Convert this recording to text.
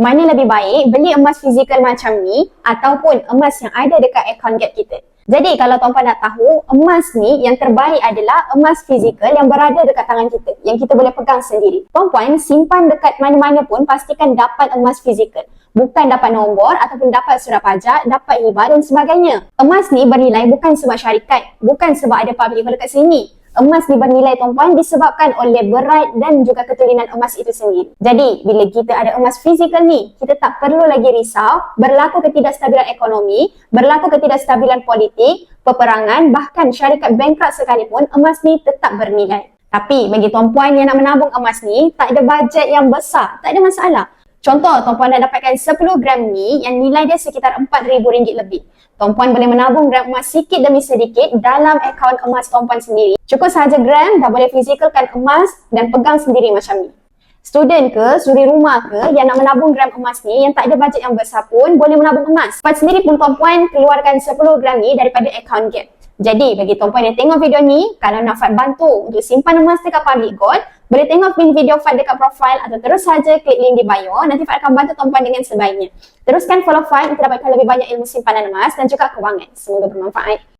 Mana lebih baik beli emas fizikal macam ni ataupun emas yang ada dekat account Gap kita? Jadi kalau tuan-puan nak tahu, emas ni yang terbaik adalah emas fizikal yang berada dekat tangan kita, yang kita boleh pegang sendiri. Tuan-puan simpan dekat mana-mana pun pastikan dapat emas fizikal. Bukan dapat nombor ataupun dapat surat pajak, dapat hibah dan sebagainya. Emas ni bernilai bukan sebab syarikat, bukan sebab ada public dekat sini. Emas ni bernilai tuan-puan disebabkan oleh berat dan juga ketulinan emas itu sendiri. Jadi, bila kita ada emas fizikal ni, kita tak perlu lagi risau berlaku ketidakstabilan ekonomi, berlaku ketidakstabilan politik, peperangan, bahkan syarikat bankrupt sekalipun, emas ni tetap bernilai. Tapi, bagi tuan-puan yang nak menabung emas ni, tak ada bajet yang besar, tak ada masalah. Contoh, tuan-puan nak dapatkan 10 gram ni yang nilai dia sekitar RM4,000 lebih. Tuan-puan boleh menabung gram emas sikit demi sedikit dalam akaun emas tuan-puan sendiri. Cukup sahaja gram dah boleh fizikalkan emas dan pegang sendiri macam ni. Student ke, suri rumah ke yang nak menabung gram emas ni yang tak ada bajet yang besar pun boleh menabung emas. Tuan sendiri pun tuan-puan keluarkan 10 gram ni daripada akaun Gap. Jadi bagi tuan-puan yang tengok video ni, kalau nak Fad bantu untuk simpan emas dekat public gold, boleh tengok link video Fad dekat profile atau terus saja klik link di bio. Nanti Fad akan bantu tuan-puan dengan sebaiknya. Teruskan follow Fad untuk dapatkan lebih banyak ilmu simpanan emas dan juga kewangan. Semoga bermanfaat.